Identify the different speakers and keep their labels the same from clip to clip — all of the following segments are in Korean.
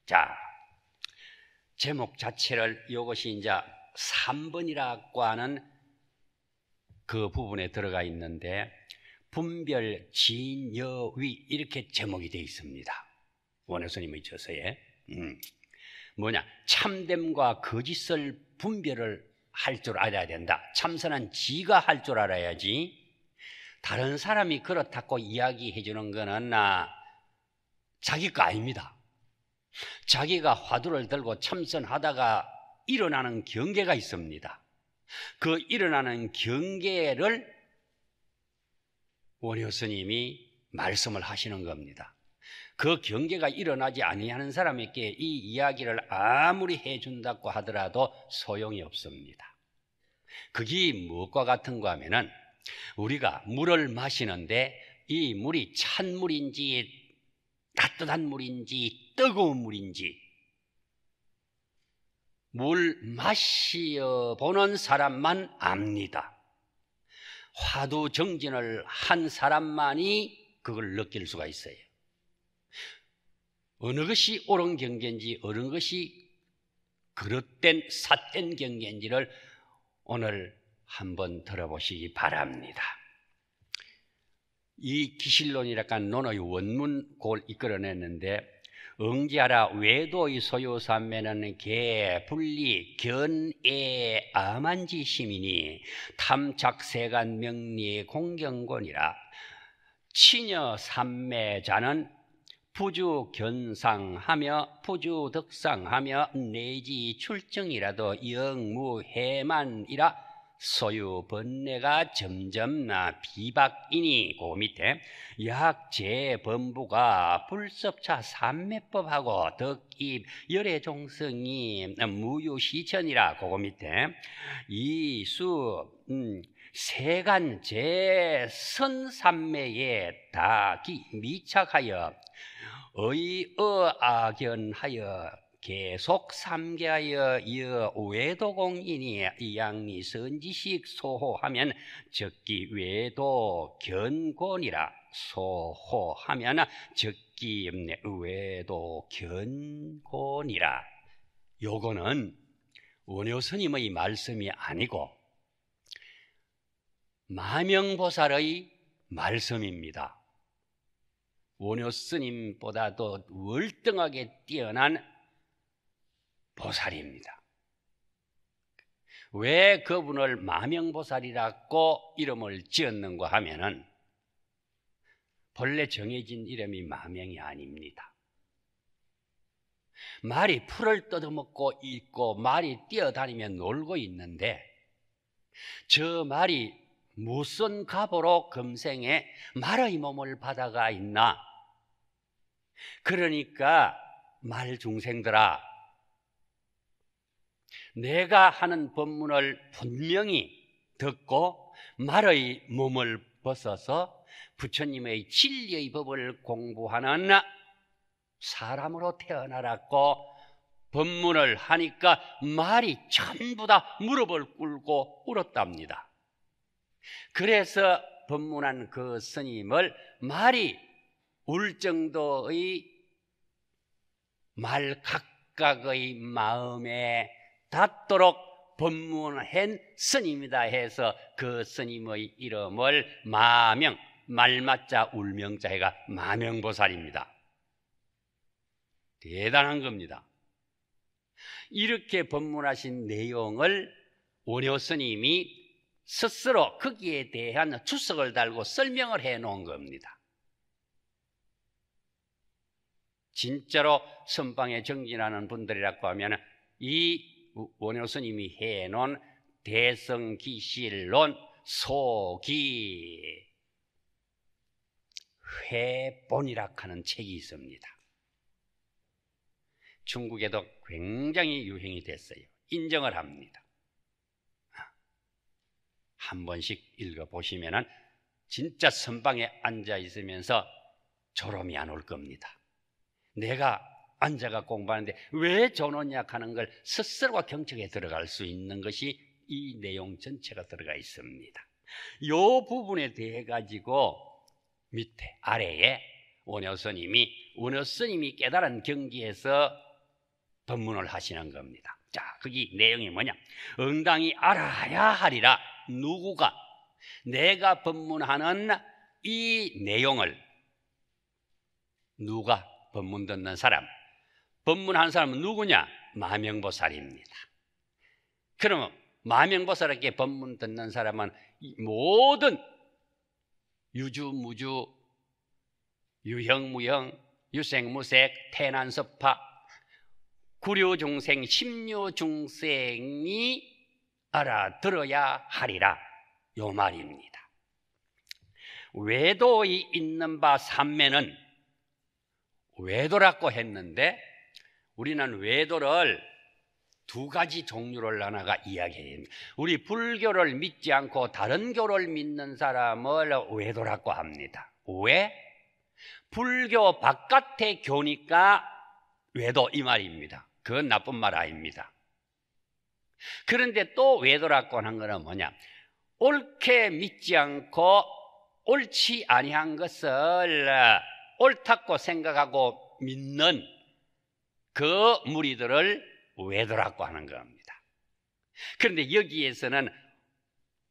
Speaker 1: 자, 제목 자체를 이것이 이제 3번이라고 하는 그 부분에 들어가 있는데 분별, 진, 여, 위 이렇게 제목이 되어 있습니다. 원효스님의 저서에 뭐냐, 참됨과 거짓을 분별을 할 줄 알아야 된다. 참선한 지가 할 줄 알아야지. 다른 사람이 그렇다고 이야기해 주는 거는 자기 거 아닙니다. 자기가 화두를 들고 참선하다가 일어나는 경계가 있습니다. 그 일어나는 경계를 원효 스님이 말씀을 하시는 겁니다. 그 경계가 일어나지 아니하는 사람에게 이 이야기를 아무리 해준다고 하더라도 소용이 없습니다. 그게 무엇과 같은가 하면은 우리가 물을 마시는데 이 물이 찬 물인지 따뜻한 물인지 뜨거운 물인지 물 마셔보는 사람만 압니다. 화두 정진을 한 사람만이 그걸 느낄 수가 있어요. 어느 것이 옳은 경계인지 어느 것이 그릇된 삿된 경계인지를 오늘 한번 들어보시기 바랍니다. 이 기실론이라고 하는 논의 원문 그걸 이끌어냈는데 응지하라 외도의 소요삼매는 개, 분리, 견애, 암한지 시민이 탐착세간 명리 공경권이라 치녀 삼매자는 부주견상하며 부주덕상하며 내지 출정이라도 영무해만이라 소유 번뇌가 점점 비박이니 그 밑에 약제범부가 불섭차 삼매법하고 덕입 열애종성이 무유시천이라 그 밑에 이수 세간 제선삼매에 다기 미착하여 의어악연하여 계속 삼계하여 외도공인이 이양리 선지식 소호하면 적기 외도 견곤이라 소호하면 적기 외도 견곤이라. 요거는 원효 스님의 말씀이 아니고 마명보살의 말씀입니다. 원효 스님보다도 월등하게 뛰어난 보살입니다. 왜 그분을 마명보살이라고 이름을 지었는가 하면은 본래 정해진 이름이 마명이 아닙니다. 말이 풀을 뜯어먹고 있고 말이 뛰어다니며 놀고 있는데 저 말이 무슨 값으로 금생에 말의 몸을 받아가 있나? 그러니까 말 중생들아, 내가 하는 법문을 분명히 듣고 말의 몸을 벗어서 부처님의 진리의 법을 공부하는 사람으로 태어나라고 법문을 하니까 말이 전부 다 무릎을 꿇고 울었답니다. 그래서 법문한 그 스님을 말이 울 정도의 말 각각의 마음에 닿도록 법문한 스님이다 해서 그 스님의 이름을 마명, 말맞자 울명자 해가 마명보살입니다. 대단한 겁니다. 이렇게 법문하신 내용을 원효 스님이 스스로 거기에 대한 주석을 달고 설명을 해 놓은 겁니다. 진짜로 선방에 정진하는 분들이라고 하면 이 원효 스님이 해 놓은 대성기실론 소기 회본이라고 하는 책이 있습니다. 중국에도 굉장히 유행이 됐어요. 인정을 합니다. 한 번씩 읽어보시면 진짜 선방에 앉아 있으면서 졸음이 안 올 겁니다. 내가 앉아가 공부하는데 왜 저노냐 하는 걸 스스로가 경청에 들어갈 수 있는 것이 이 내용 전체가 들어가 있습니다. 이 부분에 대해 가지고 밑에 아래에 원효 스님이 깨달은 경지에서 법문을 하시는 겁니다. 자, 거기 내용이 뭐냐? 응당히 알아야 하리라. 누구가? 내가 법문하는 이 내용을 누가? 법문 듣는 사람. 법문하는 사람은 누구냐? 마명보살입니다. 그러면 마명보살에게 법문 듣는 사람은 모든 유주무주, 유형무형, 유생무색, 태난섭파, 구류중생, 십류중생이 알아들어야 하리라, 요 말입니다. 외도에 있는 바 삼매는 외도라고 했는데 우리는 외도를 두 가지 종류를 나눠가 이야기해요. 우리 불교를 믿지 않고 다른 교를 믿는 사람을 외도라고 합니다. 왜? 불교 바깥의 교니까 외도 이 말입니다. 그건 나쁜 말 아닙니다. 그런데 또 외도라고 하는 것은 뭐냐? 옳게 믿지 않고 옳지 아니한 것을 옳다고 생각하고 믿는 그 무리들을 외도라고 하는 겁니다. 그런데 여기에서는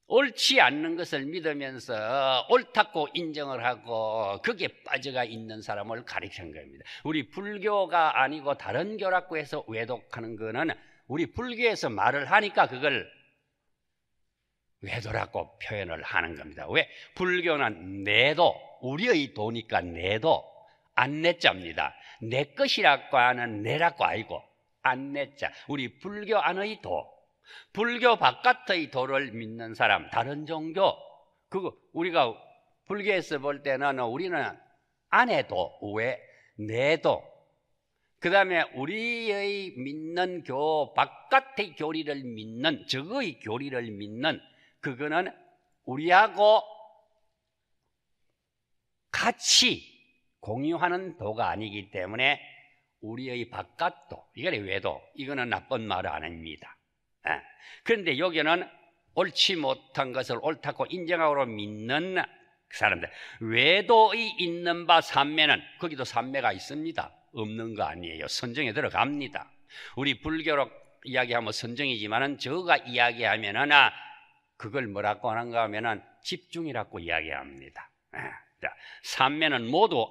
Speaker 1: 옳지 않는 것을 믿으면서 옳다고 인정을 하고 거기에 빠져가 있는 사람을 가리키는 겁니다. 우리 불교가 아니고 다른 교라고 해서 외도하는 거는 우리 불교에서 말을 하니까 그걸 외도라고 표현을 하는 겁니다. 왜? 불교는 내도, 우리의 도니까 내도, 안내자입니다. 내 것이라고 하는 내라고 알고 안내자, 우리 불교 안의 도, 불교 바깥의 도를 믿는 사람, 다른 종교, 그거 우리가 불교에서 볼 때는 우리는 안에도, 왜? 내도, 그 다음에 우리의 믿는 교, 바깥의 교리를 믿는, 적의 교리를 믿는, 그거는 우리하고 같이 공유하는 도가 아니기 때문에 우리의 바깥도, 이게 외도, 이거는 나쁜 말 아닙니다. 그런데 여기는 옳지 못한 것을 옳다고 인정하고 믿는 사람들, 외도의 있는 바 삼매는, 거기도 삼매가 있습니다. 없는 거 아니에요. 선정에 들어갑니다. 우리 불교로 이야기하면 선정이지만은 저가 이야기하면은 그걸 뭐라고 하는가 하면은 집중이라고 이야기합니다. 자, 삼매는 모두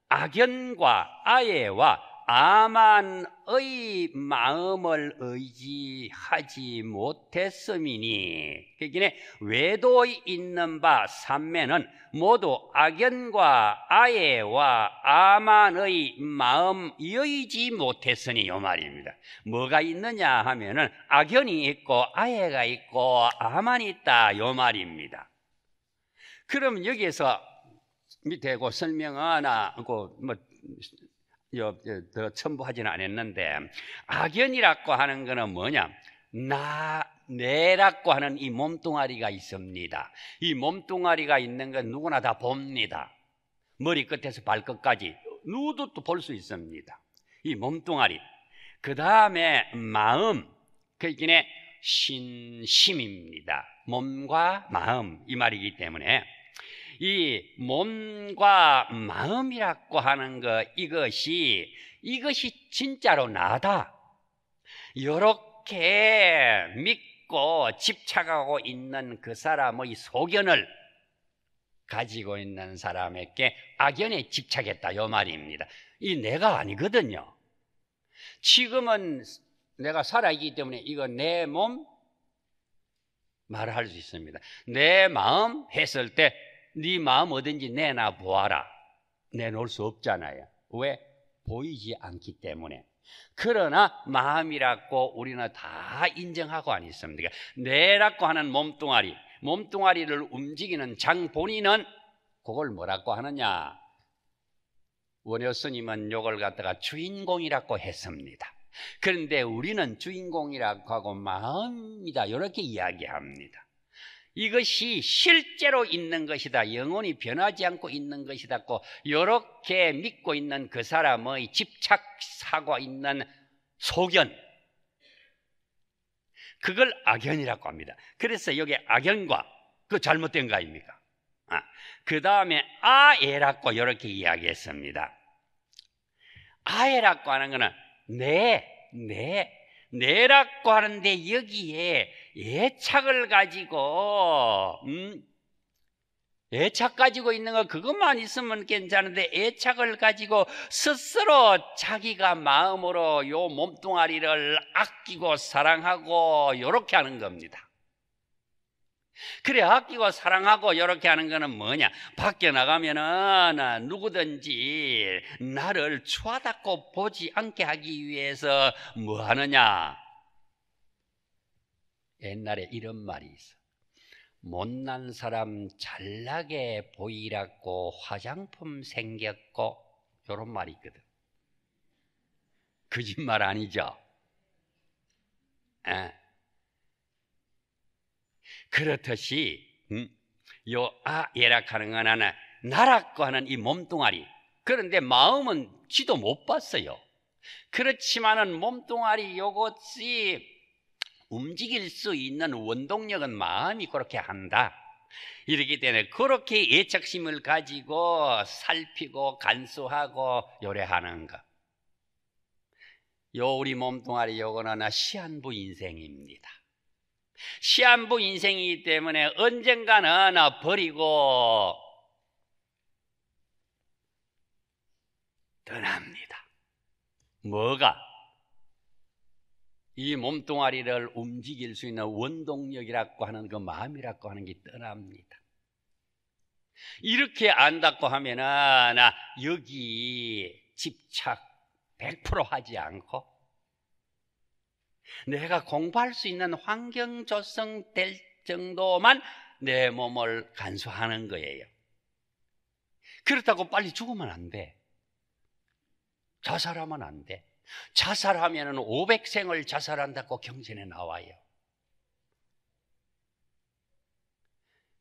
Speaker 1: 악연과 아예와 아만의 마음을 의지하지 못했음이니, 그러니까 외도에 있는 바 삼매는 모두 악연과 아예와 아만의 마음 의지 못했으니, 요 말입니다. 뭐가 있느냐 하면은 악연이 있고 아예가 있고 아만이 있다, 요 말입니다. 그럼 여기에서 밑에 그 설명 하나 더 첨부하지는 않았는데, 악연이라고 하는 거는 뭐냐? 내라고 하는 이 몸뚱아리가 있습니다. 이 몸뚱아리가 있는 건 누구나 다 봅니다. 머리 끝에서 발끝까지 누구도 또 볼 수 있습니다. 이 몸뚱아리. 그 다음에 마음, 그러니까 신심입니다. 몸과 마음, 이 말이기 때문에 이 몸과 마음이라고 하는 것, 이것이 진짜로 나다, 이렇게 믿고 집착하고 있는 그 사람의 소견을 가지고 있는 사람에게 악연에 집착했다, 요 말입니다. 이 내가 아니거든요. 지금은 내가 살아있기 때문에 이거 내 몸 말을 할 수 있습니다. 내 마음 했을 때 네 마음 어딘지 내놔 보아라. 내놓을 수 없잖아요. 왜? 보이지 않기 때문에. 그러나 마음이라고 우리는 다 인정하고 안 있습니다. 내라고 하는 몸뚱아리를 움직이는 장본인은 그걸 뭐라고 하느냐? 원효 스님은 요걸 갖다가 주인공이라고 했습니다. 그런데 우리는 주인공이라고 하고 마음이다, 이렇게 이야기합니다. 이것이 실제로 있는 것이다, 영원히 변하지 않고 있는 것이다고 이렇게 믿고 있는 그 사람의 집착하고 있는 소견, 그걸 악연이라고 합니다. 그래서 여기 악연과 그 잘못된 거 아닙니까? 그 다음에 아예라고 이렇게 이야기했습니다. 아예라고 하는 거는 내라고 하는데 여기에 애착을 가지고 애착 가지고 있는 거 그것만 있으면 괜찮은데 애착을 가지고 스스로 자기가 마음으로 요 몸뚱아리를 아끼고 사랑하고 요렇게 하는 겁니다. 그래, 아끼고 사랑하고 요렇게 하는 거는 뭐냐? 밖에 나가면은 누구든지 나를 추하다고 보지 않게 하기 위해서 뭐 하느냐? 옛날에 이런 말이 있어. 못난 사람 잘나게 보이라고 화장품 생겼고, 요런 말이 있거든. 거짓말 아니죠? 그렇듯이 요 예락하는 거는 나라고 하는 이 몸뚱아리, 그런데 마음은 지도 못 봤어요. 그렇지만은 몸뚱아리 요것이 움직일 수 있는 원동력은 마음이 그렇게 한다. 이렇기 때문에 그렇게 애착심을 가지고 살피고 간수하고 요래하는 것. 요 우리 몸뚱아리 요거는 시한부 인생입니다. 시한부 인생이기 때문에 언젠가는 버리고 떠납니다. 뭐가? 이 몸뚱아리를 움직일 수 있는 원동력이라고 하는 그 마음이라고 하는 게 떠납니다. 이렇게 안다고 하면은 여기 집착 100% 하지 않고 내가 공부할 수 있는 환경 조성될 정도만 내 몸을 간수하는 거예요. 그렇다고 빨리 죽으면 안 돼. 자살하면 안 돼. 자살하면 500생을 자살한다고 경전에 나와요.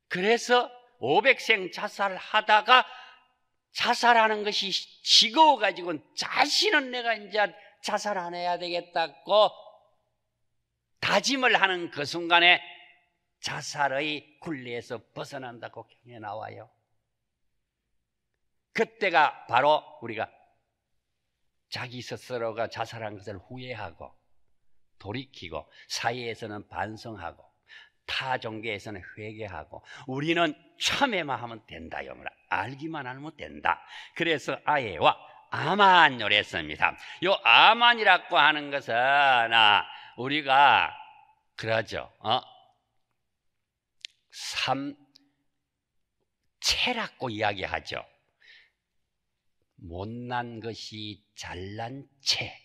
Speaker 1: 그래서 500생 자살하다가 자살하는 것이 지겨워가지고 자신은 내가 이제 자살 안 해야 되겠다고 다짐을 하는 그 순간에 자살의 굴레에서 벗어난다고 경에 나와요. 그때가 바로 우리가 자기 스스로가 자살한 것을 후회하고 돌이키고 사회에서는 반성하고 타 종교에서는 회개하고 우리는 참회만 하면 된다. 영어라 알기만 하면 된다. 그래서 아예와 아만을 했습니다. 요 아만이라고 하는 것은 우리가 그러죠. 삼체라고 이야기하죠. 못난 것이 잘난 채,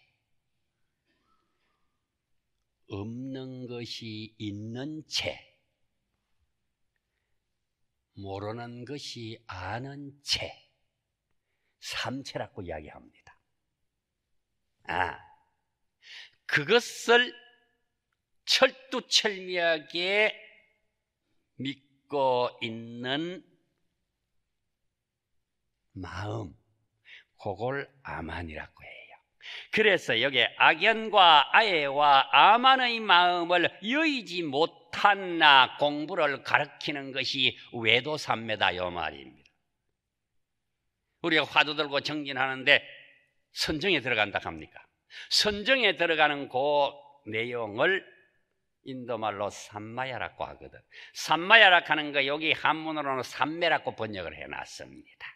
Speaker 1: 없는 것이 있는 채, 모르는 것이 아는 채, 삼체라고 이야기합니다. 그것을 철두철미하게 믿고 있는 마음, 그걸 아만이라고 해요. 그래서 여기 악연과 아예와 아만의 마음을 여의지 못한 공부를 가르치는 것이 외도삼매다 이 말입니다. 우리가 화두 들고 정진하는데 선정에 들어간다 합니까? 선정에 들어가는 그 내용을 인도말로 삼마야라고 하거든. 삼마야라고 하는 거 여기 한문으로는 삼매라고 번역을 해놨습니다.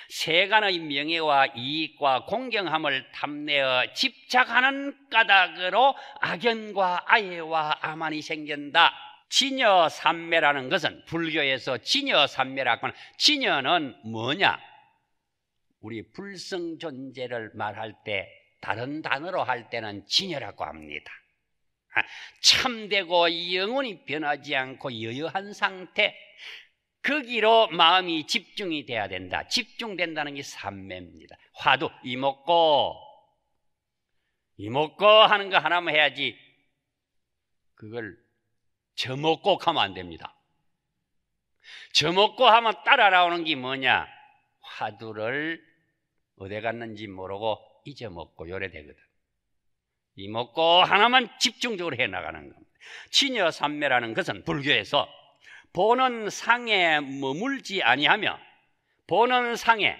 Speaker 1: 세간의 명예와 이익과 공경함을 탐내어 집착하는 까닭으로 악연과 아예와 아만이 생긴다. 진여삼매라는 것은 불교에서 진여삼매라고 하는 진여는 뭐냐? 우리 불성존재를 말할 때 다른 단어로 할 때는 진여라고 합니다. 참되고 영원히 변하지 않고 여여한 상태, 거기로 마음이 집중이 돼야 된다. 집중된다는 게 삼매입니다. 화두 이먹고 하는 거 하나만 해야지 그걸 저먹고 하면 안 됩니다. 저먹고 하면 따라 나오는 게 뭐냐? 화두를 어디 갔는지 모르고 잊어먹고 요래 되거든. 이먹고 하나만 집중적으로 해나가는 겁니다. 진여삼매라는 것은 불교에서 보는 상에 머물지 아니하며 보는 상에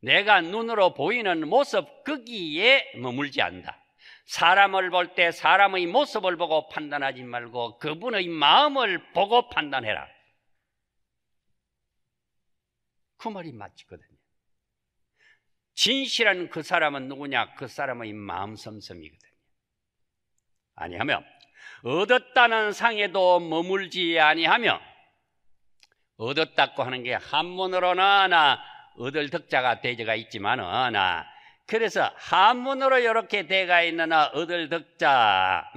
Speaker 1: 내가 눈으로 보이는 모습 거기에 머물지 않는다. 사람을 볼 때 사람의 모습을 보고 판단하지 말고 그분의 마음을 보고 판단해라. 그 말이 맞거든요. 진실한 그 사람은 누구냐? 그 사람의 마음섬섬이거든요. 아니하며 얻었다는 상에도 머물지 아니하며, 얻었다고 하는 게 한문으로는 얻을 덕자가 대저가 있지만은, 그래서 한문으로 이렇게 대가 있는 얻을 덕자,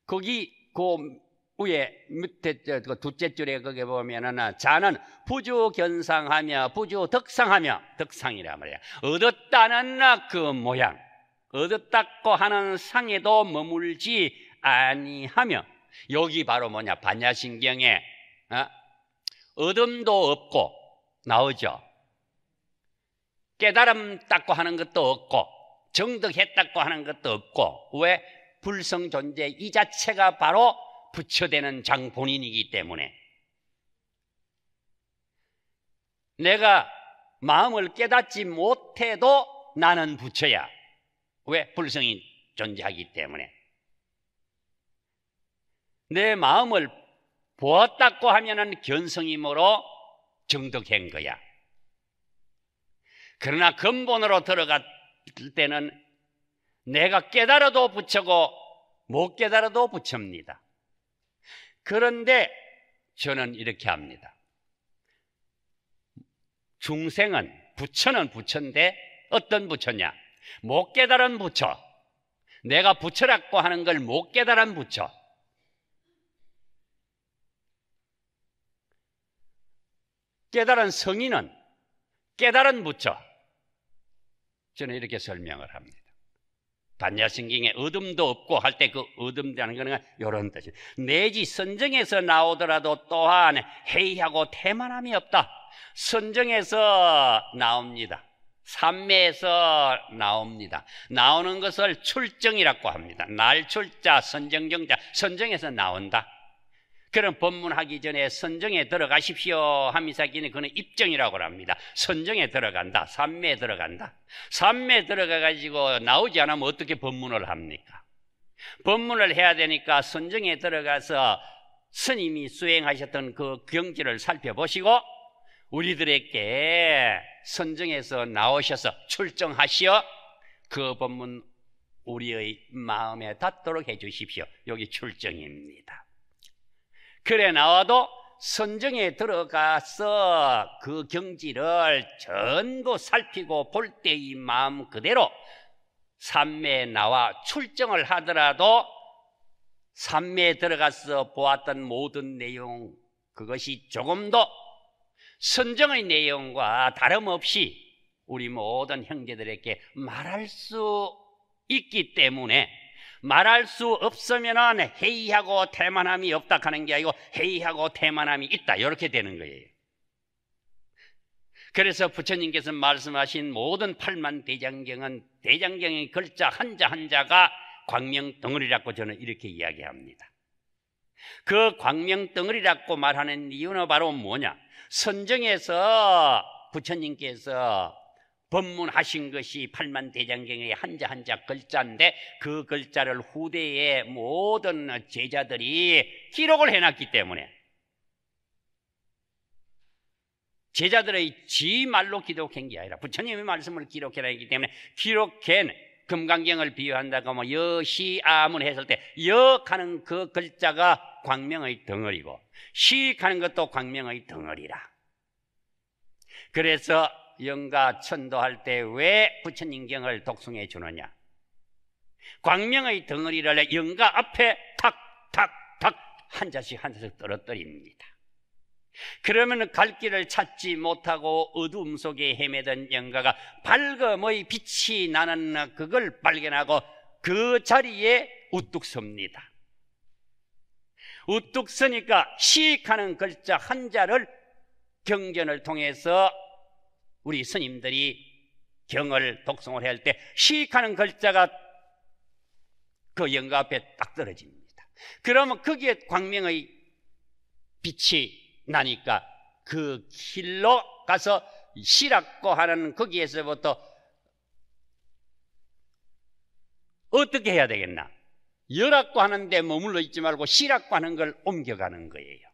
Speaker 1: 거기 그 위에 밑에 그 둘째 줄에 거기 보면은 자는 부주견상하며 부주덕상하며, 덕상이라 말이야. 얻었다는 그 모양, 얻었다고 하는 상에도 머물지 아니하며, 여기 바로 뭐냐? 반야신경에 얻음도 없고 나오죠. 깨달음다고 하는 것도 없고 정득했다고 하는 것도 없고, 왜? 불성존재 이 자체가 바로 부처되는 장본인이기 때문에, 내가 마음을 깨닫지 못해도 나는 부처야. 왜? 불성이 존재하기 때문에. 내 마음을 보았다고 하면은 견성임으로 정득한 거야. 그러나 근본으로 들어갈 때는 내가 깨달아도 부처고 못 깨달아도 부처입니다. 그런데 저는 이렇게 합니다. 중생은, 부처는 부처인데 어떤 부처냐? 못 깨달은 부처. 내가 부처라고 하는 걸 못 깨달은 부처. 깨달은 성인은 깨달은 부처. 저는 이렇게 설명을 합니다. 반야신경에 얻음도 없고 할 때 그 얻음이라는 거는 이런 뜻이에요. 내지 선정에서 나오더라도 또한 해이하고 태만함이 없다. 선정에서 나옵니다. 삼매에서 나옵니다. 나오는 것을 출정이라고 합니다. 날출자, 선정정자, 선정에서 나온다. 그런 법문하기 전에 선정에 들어가십시오 하면서 하기는 그는 입정이라고 합니다. 선정에 들어간다. 삼매에 들어간다. 삼매에 들어가가지고 나오지 않으면 어떻게 법문을 합니까? 법문을 해야 되니까 선정에 들어가서 스님이 수행하셨던 그 경지를 살펴보시고 우리들에게 선정에서 나오셔서 출정하시어 그 법문 우리의 마음에 닿도록 해 주십시오. 여기 출정입니다. 그래 나와도 선정에 들어가서 그 경지를 전부 살피고 볼 때의 마음 그대로 삼매에 나와 출정을 하더라도 삼매에 들어가서 보았던 모든 내용, 그것이 조금도 선정의 내용과 다름없이 우리 모든 형제들에게 말할 수 있기 때문에, 말할 수 없으면 해이하고 태만함이 없다 하는 게 아니고 해이하고 태만함이 있다, 이렇게 되는 거예요. 그래서 부처님께서 말씀하신 모든 팔만대장경은 대장경의 글자 한자 한자가 광명덩어리라고 저는 이렇게 이야기합니다. 그 광명덩어리라고 말하는 이유는 바로 뭐냐? 선정에서 부처님께서 법문하신 것이 팔만대장경의 한자 한자 글자인데 그 글자를 후대의 모든 제자들이 기록을 해놨기 때문에, 제자들의 지 말로 기록한 게 아니라 부처님의 말씀을 기록해놨기 때문에, 기록한 금강경을 비유한다고 하면 여시아문 했을 때 여하는 그 글자가 광명의 덩어리고 시하는 것도 광명의 덩어리라. 그래서 영가 천도할 때 왜 부처님경을 독송해 주느냐? 광명의 덩어리를 영가 앞에 탁탁탁 한자씩 한자씩 떨어뜨립니다. 그러면 갈 길을 찾지 못하고 어두움 속에 헤매던 영가가 밝음의 빛이 나는 그걸 발견하고 그 자리에 우뚝 섭니다. 우뚝 서니까 시익하는 글자 한자를 경전을 통해서 우리 스님들이 경을 독송을 할 때 시익하는 글자가 그 영가 앞에 딱 떨어집니다. 그러면 거기에 광명의 빛이 나니까 그 길로 가서 쉬라고 하는 거기에서부터 어떻게 해야 되겠나? 열라고 하는데 머물러 있지 말고 쉬라고 하는 걸 옮겨가는 거예요.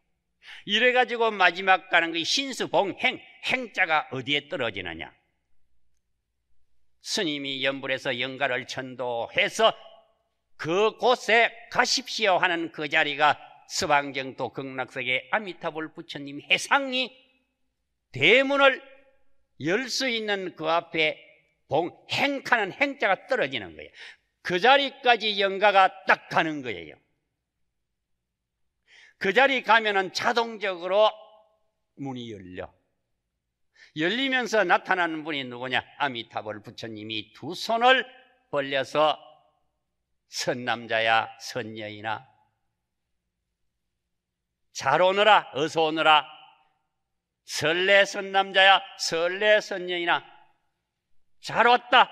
Speaker 1: 이래가지고 마지막 가는 그 신수봉행, 행자가 어디에 떨어지느냐? 스님이 연불에서 영가를 천도해서 그곳에 가십시오 하는 그 자리가 서방경도 극락석의 아미타불 부처님 해상이 대문을 열 수 있는 그 앞에 행하는 행자가 떨어지는 거예요. 그 자리까지 영가가 딱 가는 거예요. 그 자리 가면은 자동적으로 문이 열리면서 나타나는 분이 누구냐? 아미타불 부처님이 두 손을 벌려서 선남자야 선녀이나 잘 오너라 어서 오너라 설레 선남자야 설레 선녀이나 잘 왔다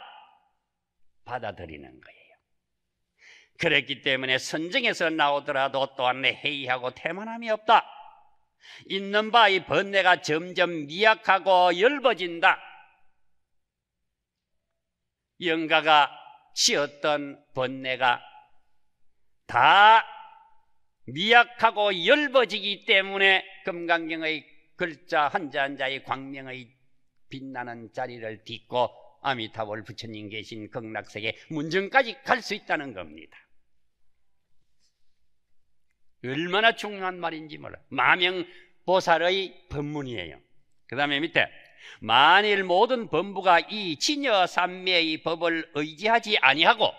Speaker 1: 받아들이는 거예요. 그랬기 때문에 선정에서 나오더라도 또한 회의하고 태만함이 없다. 있는 바 이 번뇌가 점점 미약하고 엷어진다. 영가가 지었던 번뇌가 다 미약하고 엷어지기 때문에 금강경의 글자 한자 한자의 광명의 빛나는 자리를 딛고 아미타불 부처님 계신 극락세계 문정까지 갈 수 있다는 겁니다. 얼마나 중요한 말인지 몰라. 마명보살의 법문이에요. 그 다음에 밑에 만일 모든 범부가 이 진여삼매의 법을 의지하지 아니하고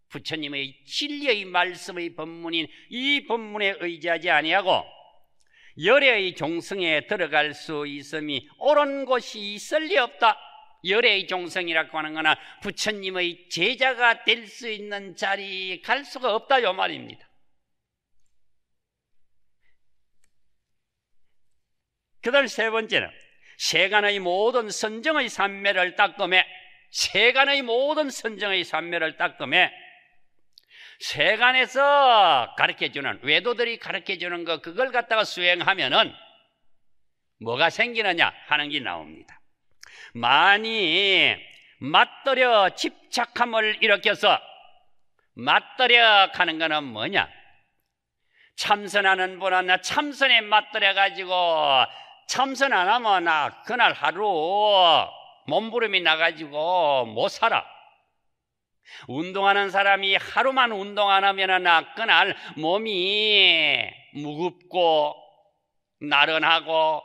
Speaker 1: 부처님의 진리의 말씀의 법문인 이 법문에 의지하지 아니하고 열애의 종성에 들어갈 수 있음이 옳은 곳이 있을 리 없다. 열애의 종성이라고 하는 거나 부처님의 제자가 될 수 있는 자리에 갈 수가 없다 요 말입니다. 그 다음 세 번째는 세간의 모든 선정의 삼매를 닦음에 세간의 모든 선정의 삼매를 닦음에 세간에서 가르쳐주는 외도들이 가르쳐주는 거 그걸 갖다가 수행하면은 뭐가 생기느냐 하는 게 나옵니다. 많이 맞들여 집착함을 일으켜서 맞들여 가는 거는 뭐냐? 참선하는 분은 참선에 맞들여 가지고 참선 안 하면 나 그날 하루 몸부림이 나가지고 못 살아. 운동하는 사람이 하루만 운동 안 하면 나 그날 몸이 무겁고 나른하고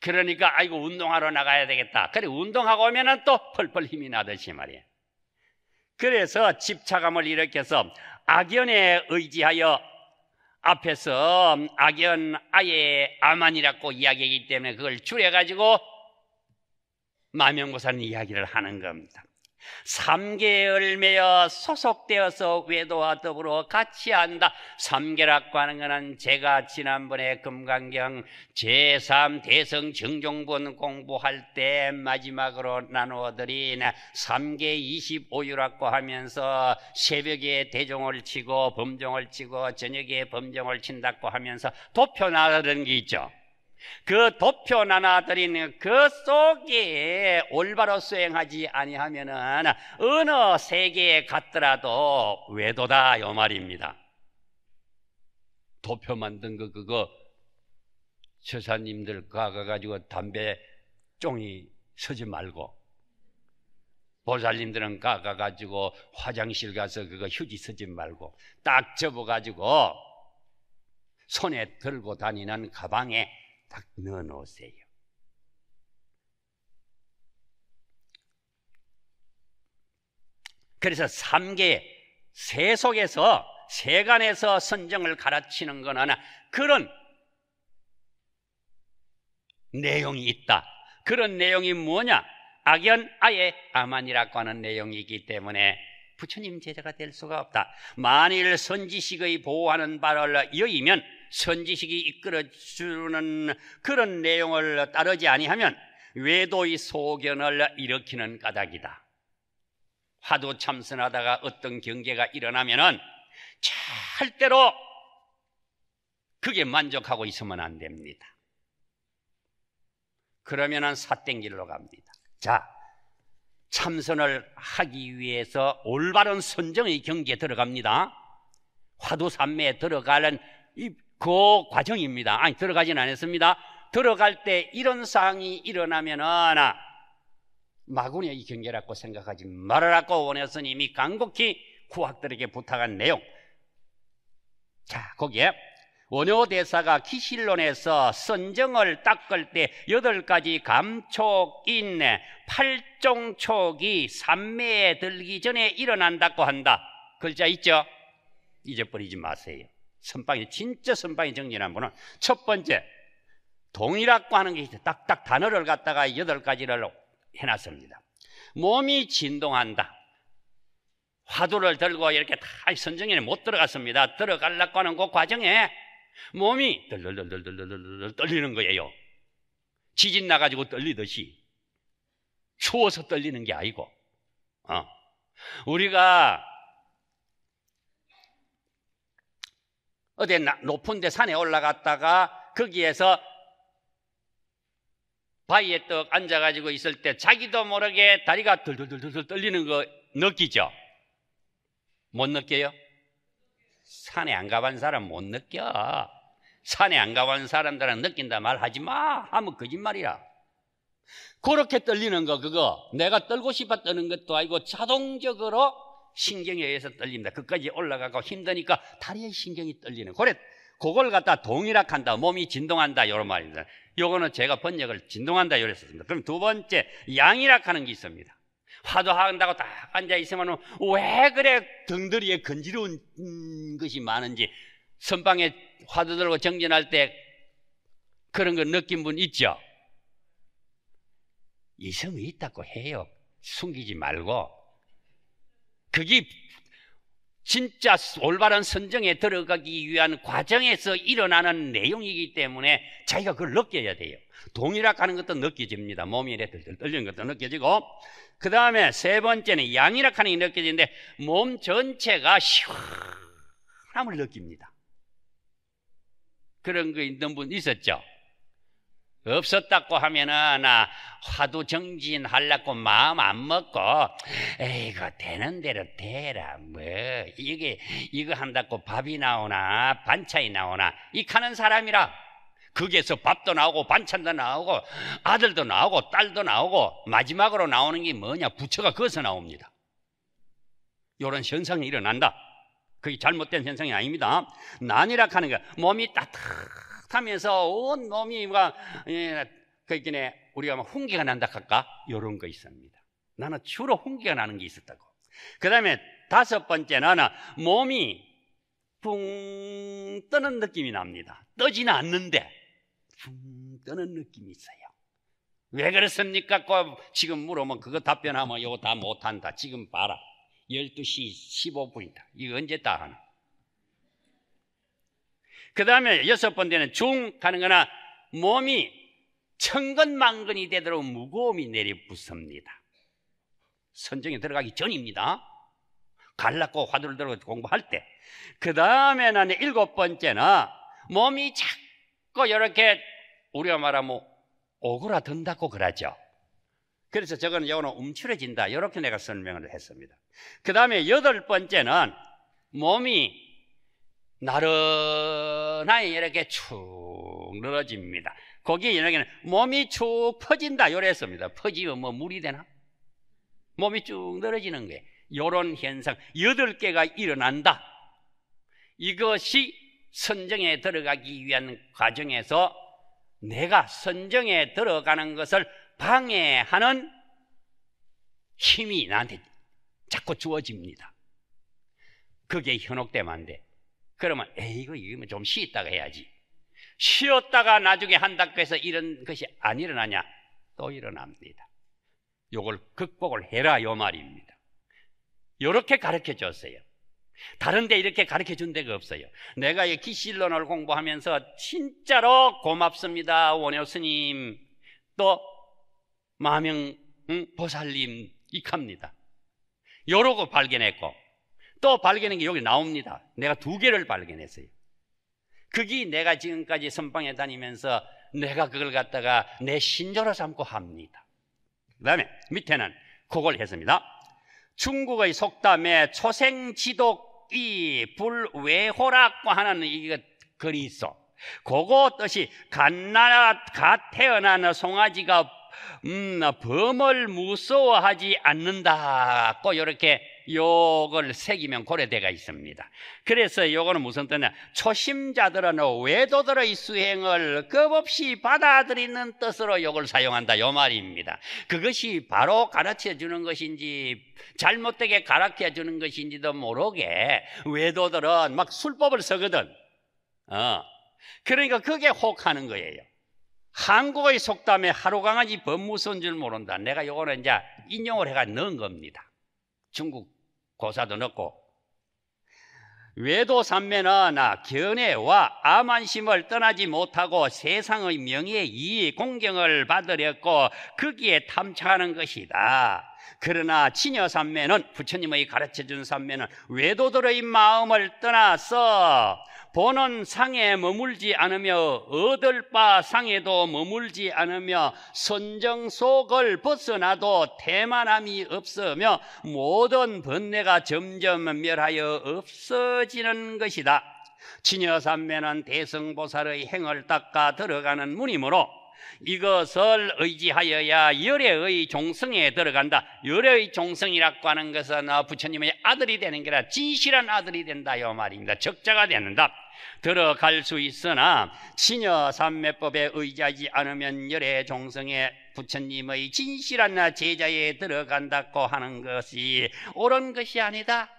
Speaker 1: 그러니까 아이고 운동하러 나가야 되겠다. 그래 운동하고 오면 또 펄펄 힘이 나듯이 말이야. 그래서 집착감을 일으켜서 악연에 의지하여 앞에서 악연 아예 아만이라고 이야기하기 때문에 그걸 줄여가지고 마명보살은 이야기를 하는 겁니다. 삼계에 매여 소속되어서 외도와 더불어 같이 한다. 삼계라고 하는 것은 제가 지난번에 금강경 제3 대성 정종본 공부할 때 마지막으로 나누어드린 삼계 25유라고 하면서 새벽에 대종을 치고 범종을 치고 저녁에 범종을 친다고 하면서 도표 나누는 게 있죠. 그 도표 나눠드리는 그 속에 올바로 수행하지 아니하면은 어느 세계에 갔더라도 외도다 요 말입니다. 도표 만든 거 그거 처사님들 가가지고 담배 종이 서지 말고 보살님들은 가가지고 화장실 가서 그거 휴지 서지 말고 딱 접어가지고 손에 들고 다니는 가방에 딱 넣어놓으세요. 그래서 삼계 세속에서 세간에서 선정을 가르치는 거는 그런 내용이 있다. 그런 내용이 뭐냐? 악연 아예 아만이라고 하는 내용이기 때문에 부처님 제자가 될 수가 없다. 만일 선지식의 보호하는 바를 여의면 선지식이 이끌어주는 그런 내용을 따르지 아니하면 외도의 소견을 일으키는 까닭이다. 화두 참선하다가 어떤 경계가 일어나면은 절대로 그게 만족하고 있으면 안 됩니다. 그러면은 삿땡길로 갑니다. 자, 참선을 하기 위해서 올바른 선정의 경지에 들어갑니다. 화두산매에 들어가는 그 과정입니다. 아니, 들어가지는 않았습니다. 들어갈 때 이런 사항이 일어나면은 마구니의 경계라고 생각하지 말아라고 원효스님이 간곡히 후학들에게 부탁한 내용. 자, 거기에 원효대사가 기실론에서 선정을 닦을 때 8가지 감촉인 8종촉이 산매에 들기 전에 일어난다고 한다. 글자 있죠? 잊어버리지 마세요. 선방이 진짜 선방이 정진한 분은 첫 번째 동이라고 하는 게 있어요. 딱딱 단어를 갖다가 8가지를 해놨습니다. 몸이 진동한다. 화두를 들고 이렇게 다 선정에는 못 들어갔습니다. 들어가려고 하는 그 과정에 몸이 덜덜덜덜덜덜 떨리는 거예요. 지진 나가지고 떨리듯이. 추워서 떨리는 게 아니고, 우리가 어디 높은 데 산에 올라갔다가 거기에서 바위에 떡 앉아가지고 있을 때 자기도 모르게 다리가 덜덜덜덜 떨리는 거 느끼죠? 못 느껴요? 산에 안 가본 사람 못 느껴. 산에 안 가본 사람들은 느낀다 말하지 마 하면 거짓말이야. 그렇게 떨리는 거, 그거 내가 떨고 싶어 떠는 것도 아니고 자동적으로 신경에 의해서 떨립니다. 그까지 올라가고 힘드니까 다리의 신경이 떨리는. 그래, 그걸 갖다 동이락 한다, 몸이 진동한다, 이런 말입니다. 요거는 제가 번역을 진동한다 이렇게 썼습니다. 그럼 두 번째 양이락 하는 게 있습니다. 화두한다고 딱 앉아 있으면 왜 그래 등들이에 건지러운 것이 많은지, 선방에 화두 들고 정진할 때 그런 거 느낀 분 있죠? 이성이 있다고 해요. 숨기지 말고. 그게 진짜 올바른 선정에 들어가기 위한 과정에서 일어나는 내용이기 때문에 자기가 그걸 느껴야 돼요. 동이락 하는 것도 느껴집니다. 몸이 이렇게 떨리는 것도 느껴지고, 그 다음에 세 번째는 양이락 하는 게 느껴지는데 몸 전체가 시원함을 느낍니다. 그런 거 있는 분 있었죠? 없었다고 하면은 화두 정진하려고 마음 안 먹고 에이거 되는 대로 되라, 뭐 이거 한다고 밥이 나오나 반찬이 나오나 이 하는 사람이라 거기에서 밥도 나오고 반찬도 나오고 아들도 나오고 딸도 나오고 마지막으로 나오는 게 뭐냐? 부처가 거기서 나옵니다. 이런 현상이 일어난다. 그게 잘못된 현상이 아닙니다. 난이락 하는 거, 몸이 따뜻하면서 온 몸이 우리가 훈계가 난다 할까? 이런 거 있습니다. 나는 주로 훈계가 나는 게 있었다고. 그 다음에 다섯 번째는 몸이 붕 뜨는 느낌이 납니다. 뜨지는 않는데 붕 뜨는 느낌이 있어요. 왜 그렇습니까? 지금 물으면 그거 답변하면 이거 다 못한다. 지금 봐라. 12시 15분이다. 이거 언제 다 하나? 그 다음에 여섯 번째는 중 가는 거나 몸이 천근만근이 되도록 무거움이 내려붙습니다. 선정에 들어가기 전입니다. 갈라고 화두를 들고 공부할 때. 그 다음에는 일곱 번째는 몸이 자꾸 이렇게 우리가 말하면 오그라든다고 그러죠. 그래서 저거는 요거는 움츠러진다, 이렇게 내가 설명을 했습니다. 그 다음에 여덟 번째는 몸이 나른하게 이렇게 축 늘어집니다. 거기에 이렇게 몸이 축 퍼진다 이래 했습니다. 퍼지면 뭐 물이 되나? 몸이 쭉 늘어지는 거예요. 이런 현상 8개가 일어난다. 이것이 선정에 들어가기 위한 과정에서 내가 선정에 들어가는 것을 방해하는 힘이 나한테 자꾸 주어집니다. 그게 현혹되면 안 돼. 그러면 이거 좀 쉬었다가 해야지. 쉬었다가 나중에 한다고 해서 이런 것이 안 일어나냐? 또 일어납니다. 요걸 극복을 해라, 요 말입니다. 요렇게 가르쳐 줬어요. 다른 데 이렇게 가르쳐 준 데가 없어요. 내가 이 기실론을 공부하면서 진짜로 고맙습니다, 원효 스님, 또 마명 보살님 익합니다. 요러고 발견했고, 또 발견한 게 여기 나옵니다. 내가 2개를 발견했어요. 그게 내가 지금까지 선방에 다니면서 내가 그걸 갖다가 내 신조로 삼고 합니다. 그 다음에 밑에는 그걸 했습니다. 중국의 속담에 초생지독이 불외호라고 하는 이거 글이 있어. 그거 뜻이 갓 태어난 송아지가 범을 무서워하지 않는다고 이렇게 요걸 새기면 고려대가 있습니다. 그래서 요거는 무슨 뜻이냐, 초심자들은 외도들의 수행을 겁없이 받아들이는 뜻으로 요걸 사용한다, 요 말입니다. 그것이 바로 가르쳐 주는 것인지 잘못되게 가르쳐 주는 것인지도 모르게 외도들은 막 술법을 쓰거든. 그러니까 그게 혹하는 거예요. 한국의 속담에 하루강아지 법무서인 줄 모른다. 내가 요거는 이제 인용을 해가 넣은 겁니다. 중국 고사도 넣고, 외도삼매는 견해와 암안심을 떠나지 못하고 세상의 명예, 이익, 공경을 받으려고 거기에 탐착하는 것이다. 그러나 치녀삼매는, 부처님의 가르쳐준 삼매는 외도들의 마음을 떠나서 보는 상에 머물지 않으며 얻을 바 상에도 머물지 않으며 선정 속을 벗어나도 태만함이 없으며 모든 번뇌가 점점 멸하여 없어지는 것이다. 치녀삼매는 대승보살의 행을 닦아 들어가는 문이므로 이것을 의지하여야 열애의 종성에 들어간다. 열애의 종성이라고 하는 것은 부처님의 아들이 되는 게 아니라 진실한 아들이 된다, 이 말입니다. 적자가 되는다. 들어갈 수 있으나 치녀삼매법에 의지하지 않으면 열애 종성에 부처님의 진실한 제자에 들어간다고 하는 것이 옳은 것이 아니다.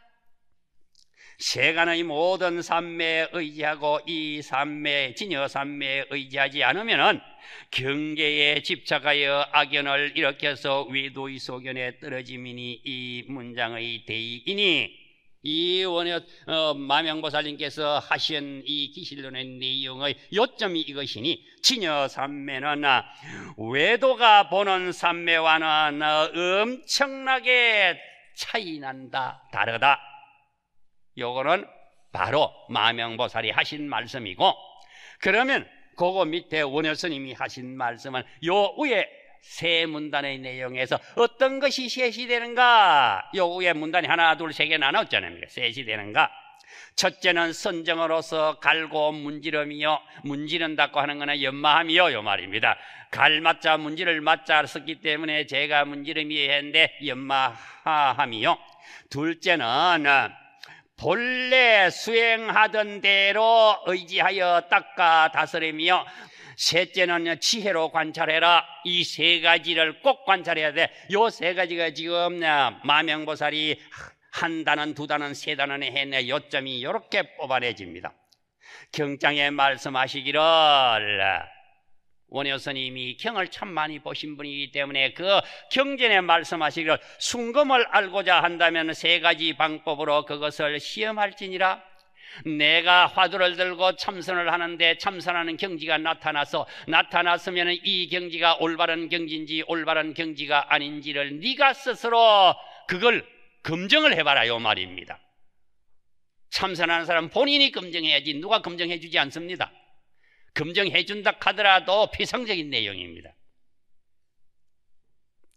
Speaker 1: 세간의 모든 삼매에 의지하고 이 삼매, 치녀삼매에 의지하지 않으면은 경계에 집착하여 악연을 일으켜서 외도의 소견에 떨어짐이니 이 문장의 대의이니, 이 마명보살님께서 하신 이 기실론의 내용의 요점이 이것이니, 치녀삼매는 외도가 보는 삼매와는 엄청나게 차이난다, 다르다. 요거는 바로 마명보살이 하신 말씀이고, 그러면 그거 밑에 원효스님이 하신 말씀은 요 위에 세 문단의 내용에서 어떤 것이 셋이 되는가? 요 위에 문단이 하나, 둘, 세 개 나눴잖아요. 셋이 되는가? 첫째는 선정으로서 갈고 문지름이요, 문지른다고 하는 것은 연마함이요, 요 말입니다. 갈맞자 문지를 맞자 썼기 때문에 제가 문지름이 했는데 연마함이요. 둘째는 본래 수행하던 대로 의지하여 닦아 다스리며, 셋째는 지혜로 관찰해라. 이 세 가지를 꼭 관찰해야 돼. 요 세 가지가 지금 마명보살이 한 단원, 두 단원, 세 단원에 했네. 요점이 이렇게 뽑아내집니다. 경장에 말씀하시기를, 원효스님이 경을 참 많이 보신 분이기 때문에 그 경전에 말씀하시기를, 순금을 알고자 한다면 세 가지 방법으로 그것을 시험할지니라. 내가 화두를 들고 참선을 하는데 참선하는 경지가 나타났으면 이 경지가 올바른 경지인지 올바른 경지가 아닌지를 네가 스스로 그걸 검증을 해봐라, 요 말입니다. 참선하는 사람 본인이 검증해야지 누가 검증해 주지 않습니다. 검증해 준다 하더라도 피상적인 내용입니다.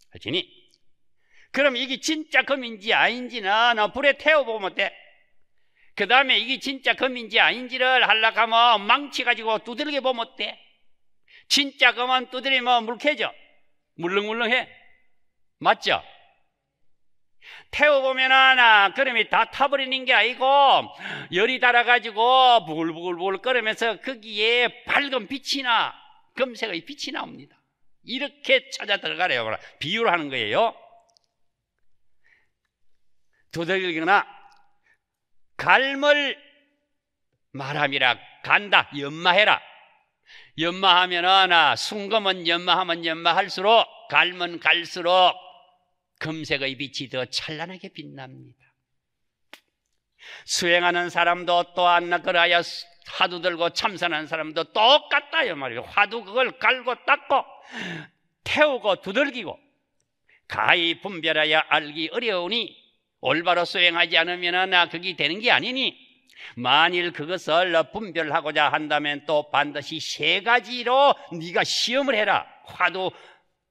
Speaker 1: 그렇지? 그럼 이게 진짜 금인지 아닌지는 불에 태워보면 어때? 그 다음에 이게 진짜 금인지 아닌지를 하려고 하면 망치 가지고 두들겨 보면 어때? 진짜 금은 두드리면 물캐져. 물렁물렁해. 맞죠? 태워보면은 그럼이 다 타버리는 게 아니고 열이 달아가지고 부글부글 끓으면서 거기에 밝은 빛이 나, 금색의 빛이 나옵니다. 이렇게 찾아 들어가래요. 비유를 하는 거예요. 두들기거나 갈물 말함이라, 간다, 연마해라. 연마하면은 순금은 연마하면 연마할수록, 갈면 갈수록 금색의 빛이 더 찬란하게 빛납니다. 수행하는 사람도 또한 그러하여 화두 들고 참선하는 사람도 똑같다, 이 말이에요. 화두 그걸 갈고 닦고 태우고 두들기고 가히 분별하여 알기 어려우니, 올바로 수행하지 않으면 그게 되는 게 아니니, 만일 그것을 분별하고자 한다면 또 반드시 세 가지로 네가 시험을 해라. 화두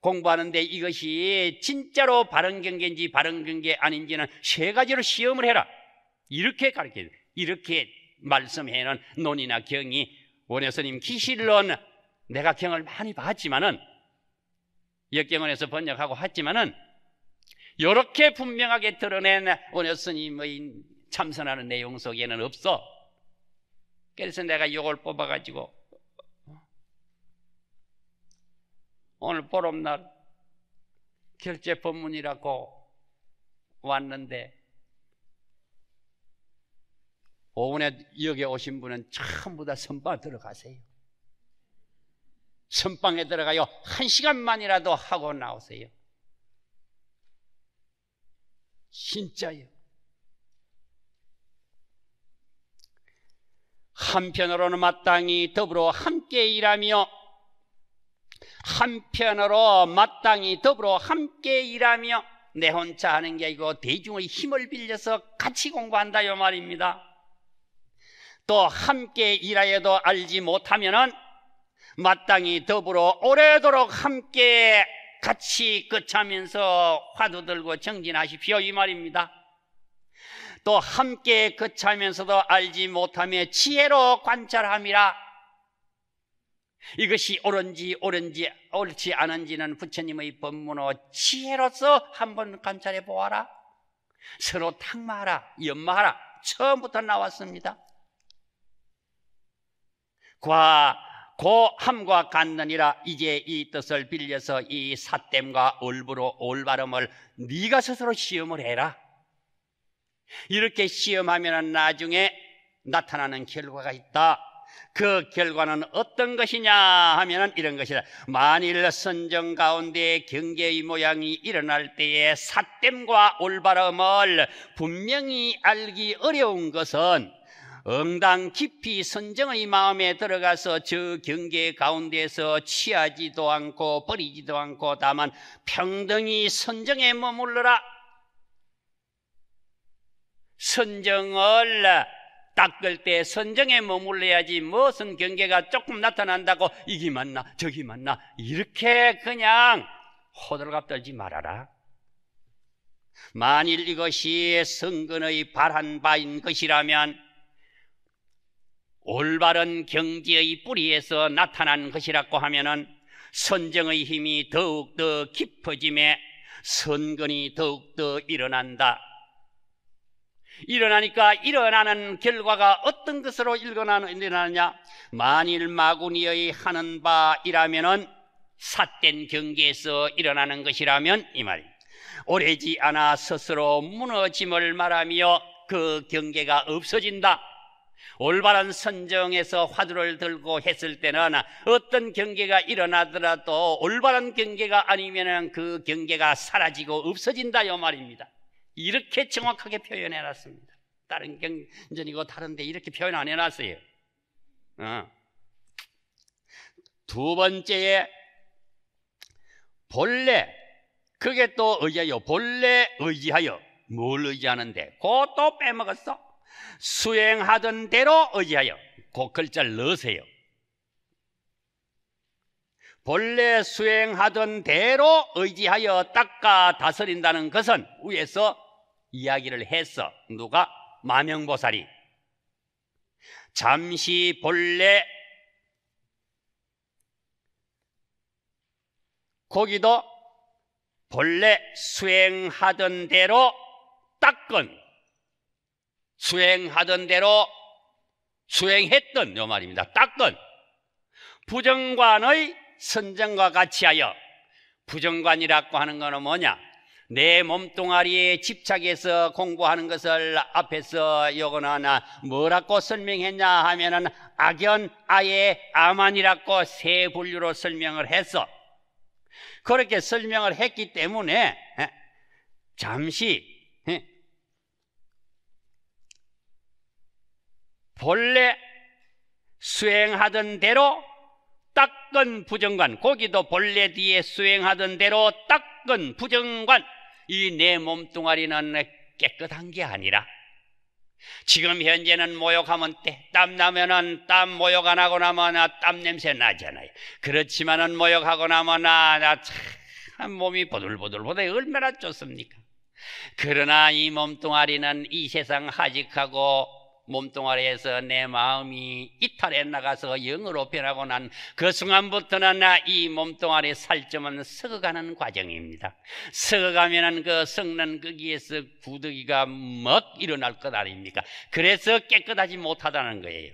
Speaker 1: 공부하는데 이것이 진짜로 바른 경계인지 바른 경계 아닌지는 세 가지로 시험을 해라. 이렇게 가르쳐요. 이렇게 말씀해는 논이나 경이 원효스님 기실론 내가 경을 많이 봤지만은 역경원에서 번역하고 했지만은 이렇게 분명하게 드러낸 원효스님의 참선하는 내용 속에는 없어. 그래서 내가 이걸 뽑아가지고 오늘 보름날 결제 법문이라고 왔는데 오후에 여기 오신 분은 전부 다 선방 들어가세요. 선방에 들어가요. 1시간만이라도 하고 나오세요. 진짜요. 한편으로는 마땅히 더불어 함께 일하며 한편으로 마땅히 더불어 함께 일하며 내 혼자 하는 게 아니고 대중의 힘을 빌려서 같이 공부한다 이 말입니다. 또 함께 일하여도 알지 못하면은 마땅히 더불어 오래도록 함께 같이 거차면서 화두 들고 정진하십시오 이 말입니다. 또 함께 거차면서도 알지 못하며 지혜로 관찰함이라. 이것이 옳은지 옳지 않은지는 부처님의 법문으로 지혜로서 한번 관찰해 보아라. 서로 탁마하라, 연마하라. 처음부터 나왔습니다. 고함과 같느니라. 이제 이 뜻을 빌려서 이 사땜과 올부로 올바름을 네가 스스로 시험을 해라. 이렇게 시험하면 나중에 나타나는 결과가 있다. 그 결과는 어떤 것이냐 하면 이런 것이다. 만일 선정 가운데 경계의 모양이 일어날 때에 사땜과 올바름을 분명히 알기 어려운 것은 응당 깊이 선정의 마음에 들어가서 저 경계 가운데서 취하지도 않고 버리지도 않고 다만 평등히 선정에 머물러라. 선정을 닦을 때 선정에 머물러야지 무슨 경계가 조금 나타난다고 이기 맞나 저기 맞나 이렇게 그냥 호들갑 떨지 말아라. 만일 이것이 성근의 바란 바인 것이라면 올바른 경지의 뿌리에서 나타난 것이라고 하면은 선정의 힘이 더욱더 깊어짐에 선근이 더욱더 일어난다. 일어나니까 일어나는 결과가 어떤 것으로 일어나느냐? 만일 마구니의 하는 바이라면은 삿된 경계에서 일어나는 것이라면 이 말입니다. 오래지 않아 스스로 무너짐을 말하며 그 경계가 없어진다. 올바른 선정에서 화두를 들고 했을 때는 어떤 경계가 일어나더라도 올바른 경계가 아니면 그 경계가 사라지고 없어진다 이 말입니다. 이렇게 정확하게 표현해 놨습니다. 다른 경전이고 다른데 이렇게 표현 안 해놨어요. 두 번째에 본래, 그게 또 의지하여, 본래 의지하여. 뭘 의지하는데? 그것도 빼먹었어. 수행하던 대로 의지하여. 그 글자를 넣으세요. 본래 수행하던 대로 의지하여 닦아 다스린다는 것은 위에서 이야기를 했어. 누가? 마명보살이. 잠시 본래, 거기도 본래 수행하던 대로 닦은, 수행하던 대로 수행했던 요 말입니다. 닦은 부정관의 선정과 같이 하여. 부정관이라고 하는 것은 뭐냐? 내 몸뚱아리에 집착해서 공부하는 것을 앞에서 요거는 뭐라고 설명했냐 하면은 악연, 아예, 아만이라고 세 분류로 설명을 했어. 그렇게 설명을 했기 때문에 잠시 본래 수행하던 대로 닦은 부정관, 거기도 본래 뒤에 수행하던 대로 닦은 부정관, 이 내 몸뚱아리는 깨끗한 게 아니라 지금 현재는 모욕하면 땀 나면은 땀 모욕 안 하고 나면 땀 냄새 나잖아요. 그렇지만은 모욕하고 나면 참 몸이 보들보들보들 얼마나 좋습니까? 그러나 이 몸뚱아리는 이 세상 하직하고 몸뚱아리에서 내 마음이 이탈해 나가서 영으로 변하고 난 그 순간부터는 이 몸뚱아리 살점은 썩어가는 과정입니다. 썩어가면은 그 썩는 거기에서 구더기가 막 일어날 것 아닙니까? 그래서 깨끗하지 못하다는 거예요.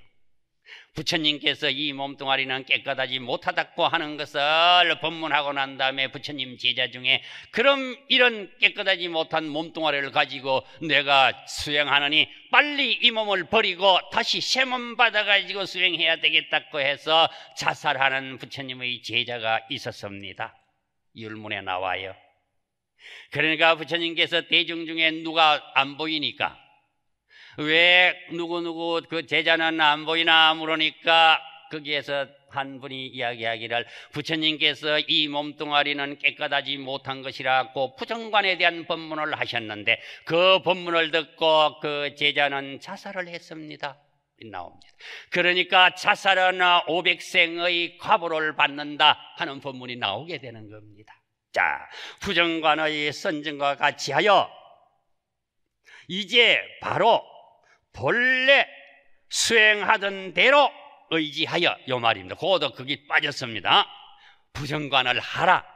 Speaker 1: 부처님께서 이 몸뚱아리는 깨끗하지 못하다고 하는 것을 법문하고 난 다음에 부처님 제자 중에 그럼 이런 깨끗하지 못한 몸뚱아리를 가지고 내가 수행하느니 빨리 이 몸을 버리고 다시 새 몸 받아가지고 수행해야 되겠다고 해서 자살하는 부처님의 제자가 있었습니다. 율문에 나와요. 그러니까 부처님께서 대중 중에 누가 안 보이니까 왜 누구누구 그 제자는 안 보이나 물으니까 거기에서 한 분이 이야기하기를 부처님께서 이 몸뚱아리는 깨끗하지 못한 것이라고 부정관에 대한 법문을 하셨는데 그 법문을 듣고 그 제자는 자살을 했습니다. 나옵니다. 그러니까 자살은 500생의 과보를 받는다 하는 법문이 나오게 되는 겁니다. 자, 부정관의 선정과 같이 하여 이제 바로 본래 수행하던 대로 의지하여 요 말입니다. 그것도 거기 빠졌습니다. 부정관을 하라.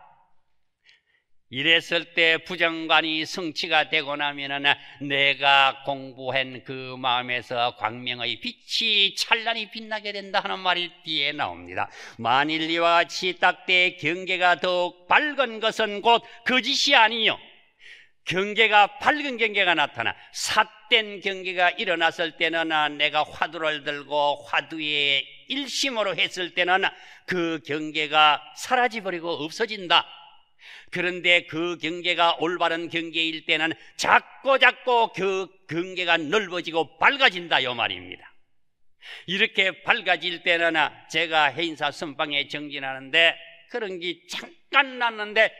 Speaker 1: 이랬을 때 부정관이 성취가 되고 나면은 내가 공부한 그 마음에서 광명의 빛이 찬란히 빛나게 된다 하는 말이 뒤에 나옵니다. 만일 이와 같이 딱대 경계가 더욱 밝은 것은 곧 거짓이 아니요 경계가 밝은 경계가 나타나 삿된 경계가 일어났을 때는 내가 화두를 들고 화두에 일심으로 했을 때는 그 경계가 사라져버리고 없어진다. 그런데 그 경계가 올바른 경계일 때는 자꾸 그 경계가 넓어지고 밝아진다 이 말입니다. 이렇게 밝아질 때는 제가 해인사 선방에 정진하는데 그런 게 잠깐 났는데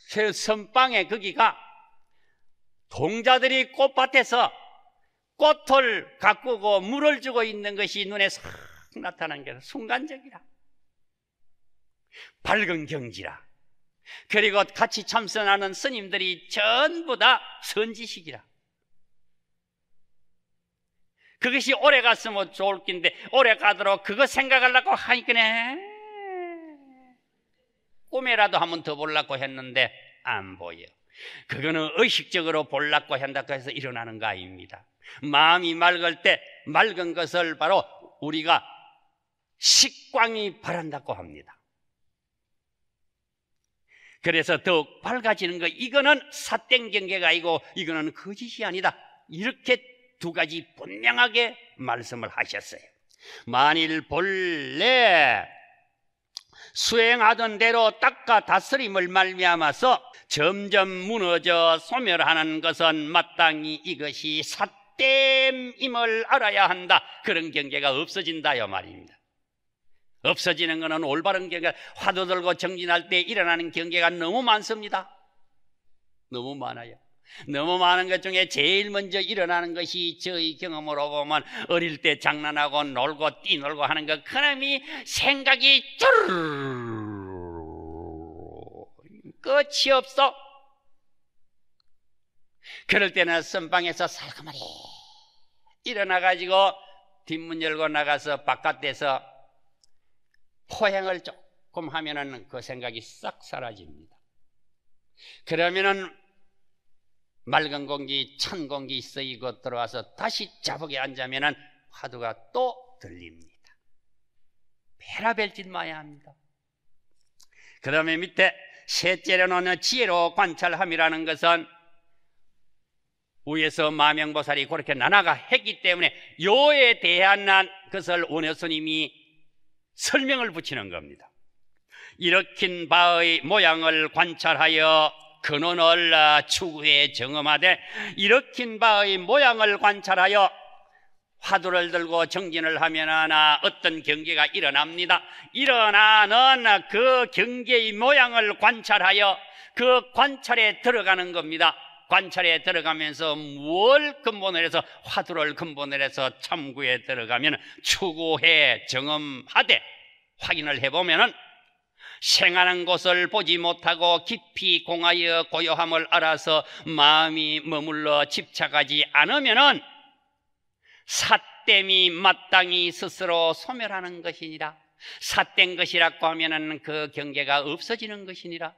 Speaker 1: 제 선방에 거기가 동자들이 꽃밭에서 꽃을 가꾸고 물을 주고 있는 것이 눈에 싹 나타난 게 순간적이라 밝은 경지라. 그리고 같이 참선하는 스님들이 전부 다 선지식이라. 그것이 오래 갔으면 좋을 낀데 오래 가도록 그거 생각하려고 하니까네 꿈에라도 한번 더 보려고 했는데 안 보여. 그거는 의식적으로 보려고 한다고 해서 일어나는 거 아닙니다. 마음이 맑을 때 맑은 것을 바로 우리가 식광이 바란다고 합니다. 그래서 더욱 밝아지는 거 이거는 삿된 경계가 아니고 이거는 거짓이 아니다. 이렇게 두 가지 분명하게 말씀을 하셨어요. 만일 본래 수행하던 대로 닦아 다스림을 말미암아서 점점 무너져 소멸하는 것은 마땅히 이것이 삿됨임을 알아야 한다. 그런 경계가 없어진다 이 말입니다. 없어지는 것은 올바른 경계, 화두 들고 정진할 때 일어나는 경계가 너무 많습니다. 너무 많아요. 너무 많은 것 중에 제일 먼저 일어나는 것이 저희 경험으로 보면 어릴 때 장난하고 놀고 뛰놀고 하는 것 그놈이 생각이 끝이 없어. 그럴 때는 선방에서 살그머리 일어나가지고 뒷문 열고 나가서 바깥에서 포행을 조금 하면은 그 생각이 싹 사라집니다. 그러면은 맑은 공기, 찬 공기 쓰이고 들어와서 다시 자복에 앉으면은 화두가 또 들립니다. 베라벨짓 마야 합니다. 그 다음에 밑에 셋째로는 지혜로 관찰함이라는 것은 위에서 마명보살이 그렇게 나나가 했기 때문에 요에 대한 것을 원효스님이 설명을 붙이는 겁니다. 일으킨 바의 모양을 관찰하여 근원을 추구해 정음하되 일으킨 바의 모양을 관찰하여 화두를 들고 정진을 하면 어떤 경계가 일어납니다. 일어나는 그 경계의 모양을 관찰하여 그 관찰에 들어가는 겁니다. 관찰에 들어가면서 뭘 근본을 해서 화두를 근본을 해서 참구에 들어가면 추구해 정음하되 확인을 해보면은 생하는 곳을 보지 못하고 깊이 공하여 고요함을 알아서 마음이 머물러 집착하지 않으면은 삿됨이 마땅히 스스로 소멸하는 것이니라. 삿된 것이라고 하면은 그 경계가 없어지는 것이니라.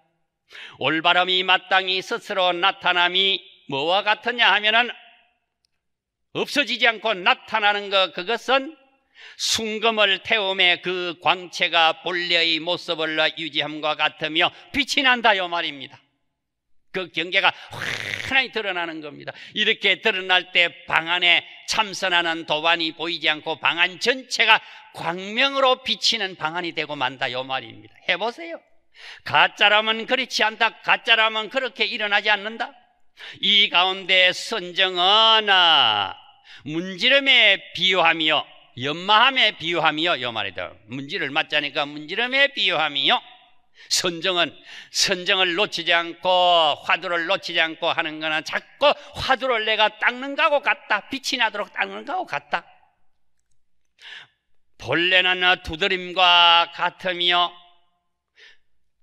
Speaker 1: 올바름이 마땅히 스스로 나타남이 뭐와 같으냐 하면은 없어지지 않고 나타나는 것, 그것은 순금을 태움에 그 광채가 본래의 모습을 유지함과 같으며 빛이 난다 이 말입니다. 그 경계가 환하게 드러나는 겁니다. 이렇게 드러날 때 방 안에 참선하는 도반이 보이지 않고 방 안 전체가 광명으로 비치는 방안이 되고 만다 이 말입니다. 해보세요. 가짜라면 그렇지 않다. 가짜라면 그렇게 일어나지 않는다. 이 가운데 선정은 문지름에 비유하며 연마함에 비유하며 이 말이다. 문지를 맞자니까 문지름에 비유하며 선정을 놓치지 않고 화두를 놓치지 않고 하는 거는 자꾸 화두를 내가 닦는 거하고 같다. 빛이 나도록 닦는 거하고 같다. 본래는 두드림과 같으며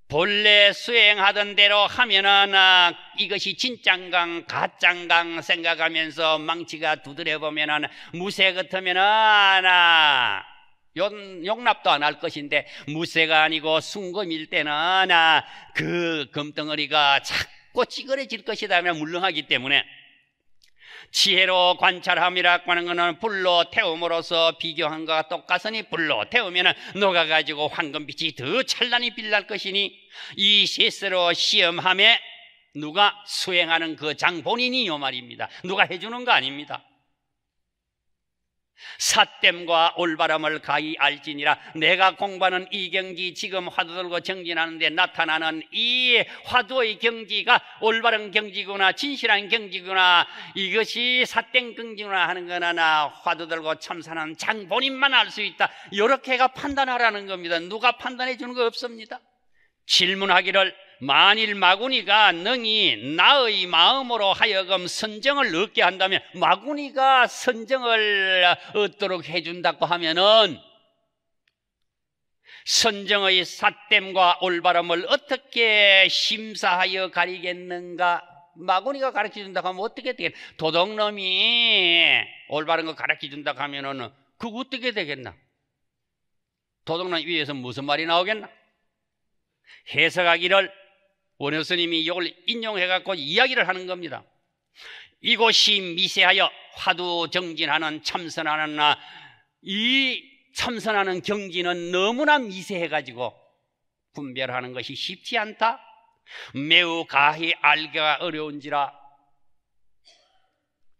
Speaker 1: 본래 수행하던 대로 하면은 이것이 진짠강 가짠강 생각하면서 망치가 두드려 보면은 무쇠 같으면은 용납도 안 할 것인데 무쇠가 아니고 순금일 때는 그 금덩어리가 자꾸 찌그러질 것이다 하면 물렁하기 때문에 지혜로 관찰함이라고 하는 것은 불로 태움으로써 비교한 것과 똑같으니 불로 태우면 녹아가지고 황금빛이 더 찬란히 빛날 것이니 이 실수로 시험함에 누가 수행하는 그 장 본인이 요 말입니다. 누가 해주는 거 아닙니다. 삿됨과 올바름을 가히 알지니라. 내가 공부하는 이 경지, 지금 화두 들고 정진하는데 나타나는 이 화두의 경지가 올바른 경지구나, 진실한 경지구나, 이것이 삿됨 경지구나 하는 거나 화두 들고 참선하는 장 본인만 알 수 있다. 이렇게가 판단하라는 겁니다. 누가 판단해 주는 거 없습니다. 질문하기를 만일 마구니가 능히 나의 마음으로 하여금 선정을 얻게 한다면, 마구니가 선정을 얻도록 해준다고 하면은 선정의 삿됨과 올바름을 어떻게 심사하여 가리겠는가? 마구니가 가르쳐준다고 하면 어떻게 되겠나? 도둑놈이 올바른 거 가르쳐준다고 하면은 그거 어떻게 되겠나? 도둑놈 위에서 무슨 말이 나오겠나? 해석하기를 원효 스님이 이걸 인용해갖고 이야기를 하는 겁니다. 이곳이 미세하여 화두 정진하는 참선하는 이 참선하는 경지는 너무나 미세해가지고 분별하는 것이 쉽지 않다. 매우 가히 알기가 어려운지라.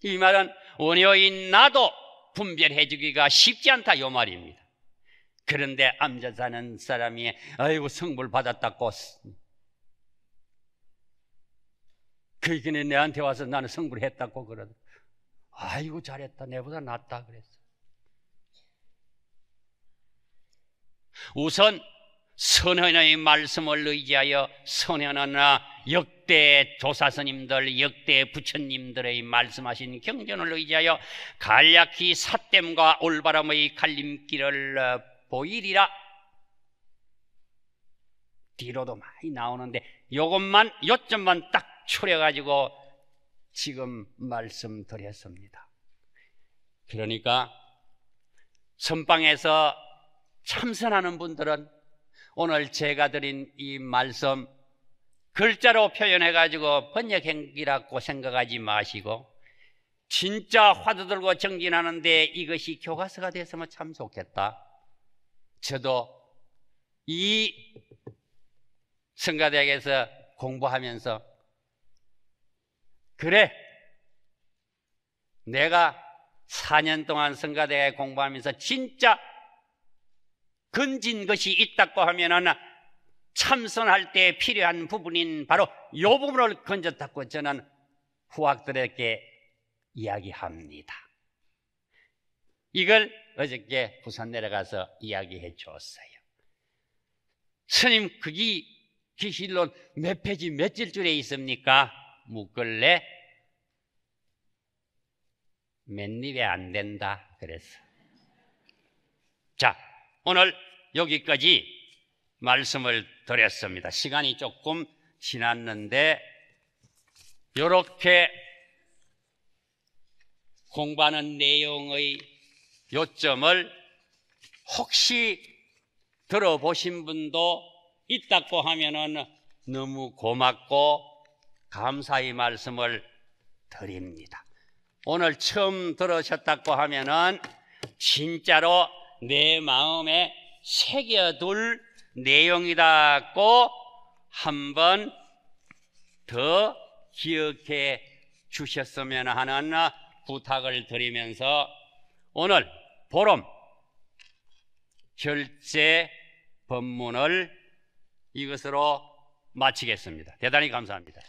Speaker 1: 이 말은 원효인 나도 분별해주기가 쉽지 않다 이 말입니다. 그런데 암자 사는 사람이 아이고 성불 받았다고 그 전에 내한테 와서 나는 성불했다고 그러더라. 아이고 잘했다, 내보다 낫다 그랬어. 우선 선현의 말씀을 의지하여, 선현은 역대 조사스님들, 역대 부처님들의 말씀하신 경전을 의지하여 간략히 삿됨과 올바름의 갈림길을 보이리라. 뒤로도 많이 나오는데 요점만 딱 추려가지고 지금 말씀드렸습니다. 그러니까 선방에서 참선하는 분들은 오늘 제가 드린 이 말씀 글자로 표현해가지고 번역행기라고 생각하지 마시고 진짜 화두 들고 정진하는데 이것이 교과서가 됐으면 참 좋겠다. 저도 이 성가대학에서 공부하면서 그래, 내가 4년 동안 성가대에 공부하면서 진짜 건진 것이 있다고 하면은 참선할 때 필요한 부분인 바로 이 부분을 건졌다고 저는 후학들에게 이야기합니다. 이걸 어저께 부산 내려가서 이야기해 줬어요. 스님, 그게 기실론 몇 페이지 몇질 줄에 있습니까? 묶을래? 맨입에 안 된다 그랬어. 자, 오늘 여기까지 말씀을 드렸습니다. 시간이 조금 지났는데 이렇게 공부하는 내용의 요점을 혹시 들어보신 분도 있다고 하면은 너무 고맙고 감사의 말씀을 드립니다. 오늘 처음 들으셨다고 하면은 진짜로 내 마음에 새겨둘 내용이다고 한번 더 기억해 주셨으면 하는 부탁을 드리면서 오늘 보름 결제 법문을 이것으로 마치겠습니다. 대단히 감사합니다.